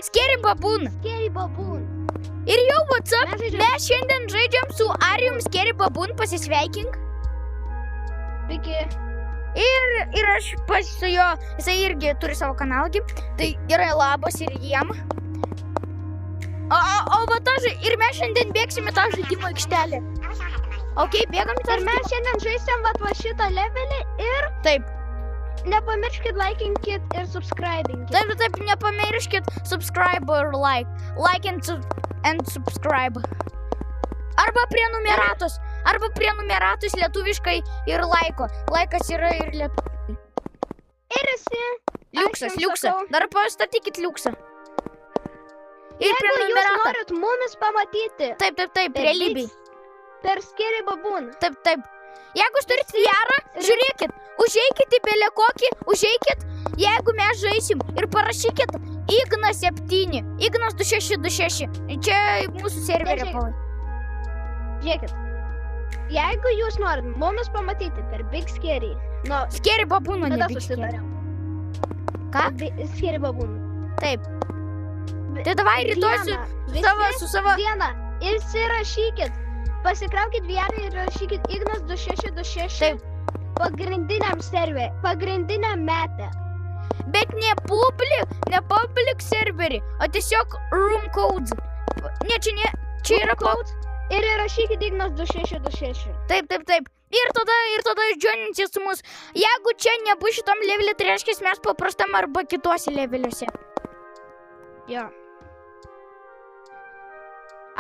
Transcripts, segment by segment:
Scary Baboon. Scary Baboon. Ir jau what's up, Mes žaidžiam. mes šiandien žaidžiam su Arijum Scary Baboon, pasisveikink. Sveiki. Ir aš su jo, jisai irgi turi savo kanalą, tai gerai labas ir jiem. O va ta, ir mes šiandien bėgsime tą žaidimo aikštelę. Ok, bėgam į tą Ir mes šiandien žaisim va šitą levelį ir Taip, nepamirškit laikinkit ir subscribinkit. taip, nepamirškit subscribe ir like. Like and subscribe. Arba prenumeratus lietuviškai ir laiko. Laikas yra ir lietuviškai. Ir esi. Liuksas. Dar pastatykit liuksą. Ir Jeigu jūs prenumeratą. norit mumis pamatyti Taip, realybėj. per Scary Baboon. Taip. Jeigu turit VR, žiūrėkit, užeikit į belę kokį, jeigu mes žaisim ir parašykit Ignas 7, Ignas 2626. Čia mūsų serverė Žiūrėkit. pavai. Žiūrėkit. Jeigu jūs norit mumis pamatyti per Big Scary, nu, Scary Baboon, ne tada Big Scary. susitarėm. Ką? Scary Baboon. Taip. Tai davai rytoj su savo... Dieną. Įsirašykit. Pasikraukit VR ir rašykit Ignas 2626. Taip. Pagrindiniam serverį, pagrindiniam metę. Bet ne public serverį, o tiesiog room codes. Čia yra codes. Ir įrašykit Ignas 2626. Taip. Ir tada išdžioninsis mus. Jeigu čia nebus šitam levelį, tai reiškia mes paprastam arba kituose leveliuose. Jo.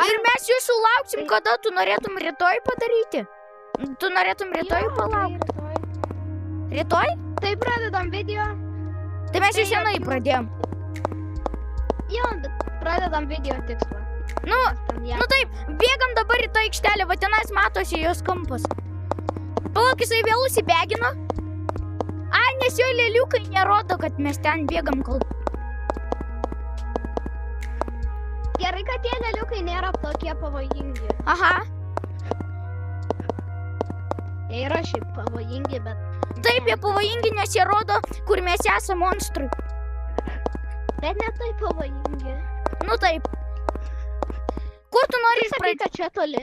Ir mes jūsų lauksim, kada tu norėtum rytoj padaryti. Tu norėtum rytoj palaukti. Rytoj? Tai pradedam video. Tai mes jau senai pradėjom. Jo, pradedam video tikslą. Nu taip, bėgam dabar į tą aikštelę, va tenais matosi jos kampas. Palauk, jisai vėl užsibėgino. Ai, nes jo lėliukai nerodo, kad mes ten bėgam kol... Gerai, kad tie lėliukai nėra tokie pavojingi. Aha. Jie yra šiaip pavojingi, bet... Taip, jie pavojingi, nes jie rodo, kur mes esame monstrai. Bet ne taip pavojingi. Nu taip. Kur tu nori Sakai, išpraeiti? kad čia toli.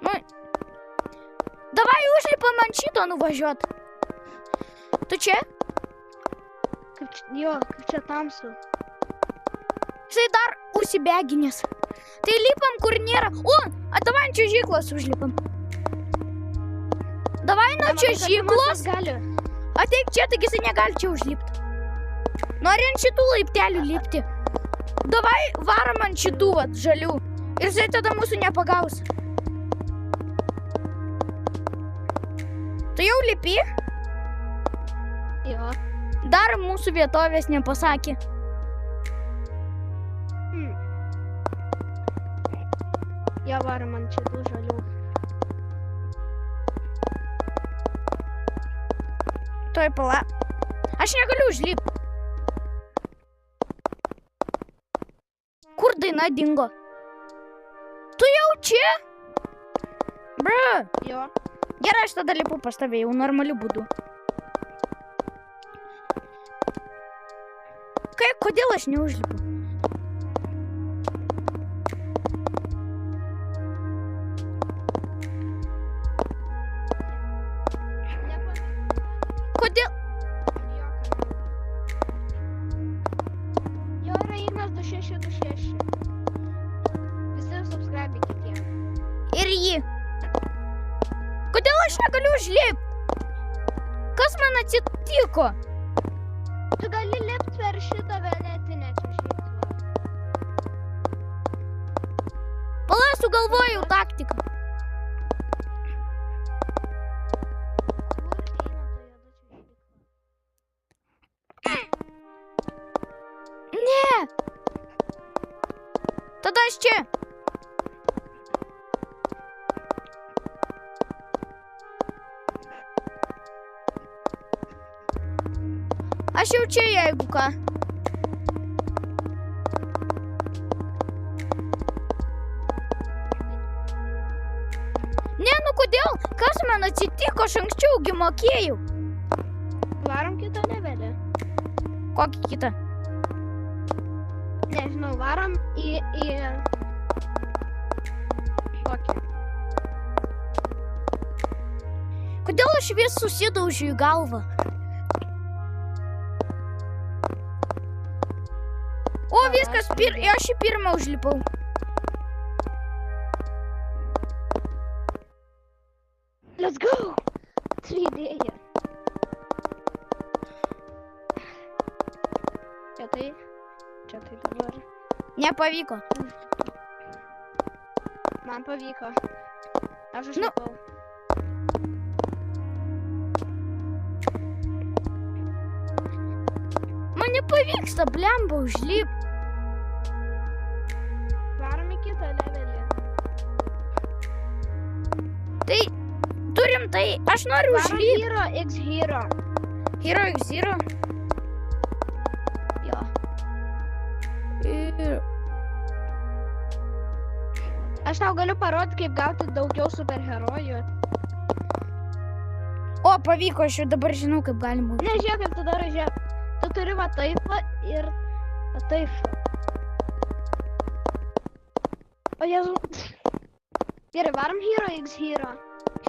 Nu... Davai užlipam ant šito nuvažiuot. Tu čia? Kaip čia tamsu. Jisai dar užsibėginės. Tai lipam, kur nėra. O, davai ant čiuožyklos užlipam. Davai nuo čiuožyklos. Ateik čia, taigi jisai negali čia užlipti. Nori ant šitų laiptelių lipti. Davai varam ant šitų vat žalių. Ir jisai tada mūsų nepagaus. Tu jau lipi? Jo. Dar mūsų vietovės nepasakė. Jo, varam ant šitų žalių. Tuoj pala. Aš negaliu užlipti. Kur daina dingo? Tu jau čia? Bra. Jo. Gerai, aš tada lipu pas tave jau normaliu būdu. Kodėl aš neužlipu? Kodėl? Jo yra Ignas 2626. Visi subscribinkit jiem. Ir jį. Kodėl aš negaliu užlipti? Kas man atsitiko? Tu gali lipti per šitą violetinę čiuožyklą. Pala, sugalvojau taktiką. Ne. Tada aš čia. Aš jau čia, jeigu ką. Ne, nu kodėl? Kas man atsitiko, aš anksčiaugi mokėjau. Varom kitą levelį. Kokį kitą? Nežinau, varom į tokį. Kodėl aš vis susidaužiu į galvą? O, viskas, aš į pirmą užlipau. Let's go! 3D. Čia tai dabar. Nepavyko. Man pavyko. Aš užlipau. Man nepavyksta, blemba, užlip. Varom į kitą levelį. Tai, turim tai, aš noriu Varom užlip. Hero X Hero. Hero X Hero. Jo. Ir... Aš tau galiu parodyti, kaip gauti daugiau superherojų. O, pavyko, aš jau dabar žinau, kaip galima. Ne, žiūrėk, kaip tu darai, žiūrėk. Tu turi va taip va ir va taip. O jezu. Gerai, varom Hero X Hero.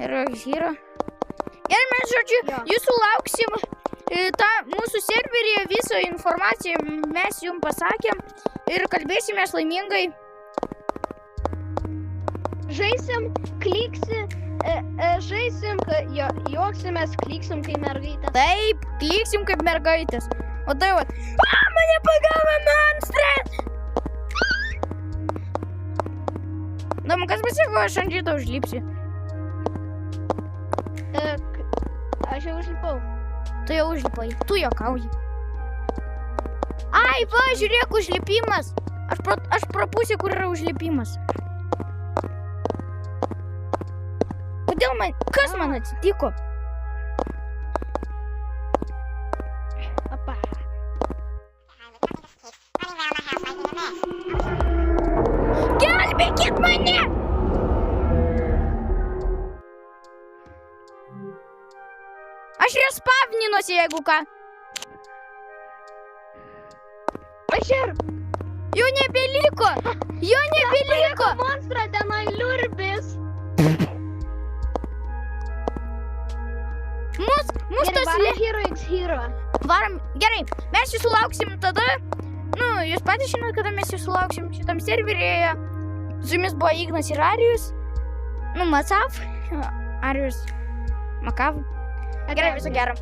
Hero X Hero. Gerai, mes, žodžiu, Jo. jūsų lauksim. Ta mūsų serveryje visą informaciją mes jums pasakėm ir kalbėsimės laimingai. Žaisim, kliksi, žaisim, juoksimės, kliksim kaip mergaitės. Taip, kliksim kaip mergaitės. O tai va. Mane pagavo monstras! Dom, kas bus, jeigu aš ant šito užlipsiu? Aš jau užlipau. Tu jau užlipai, tu juokauji. Ai, va, žiūrėk, užlipimas. Aš pro pusę, kur yra užlipimas. Kodėl man, kas man atsitiko? Apa. Gelbėkit mane! Aš respavninuosi, jeigu ką. Pažiūr. Jo nebeliko. Jo nebeliko. Monstrą tenai liurbis. Mus Gerai, tas varom Hero X Hero. varom. Gerai, mes jūsų lauksim tada. Nu, jūs patys žinot, kada mes jūsų lauksim šitam serveryje. Su jumis buvo Ignas ir Arijus. Nu, Macav. Arijus. Makav. Gerai, viso gero.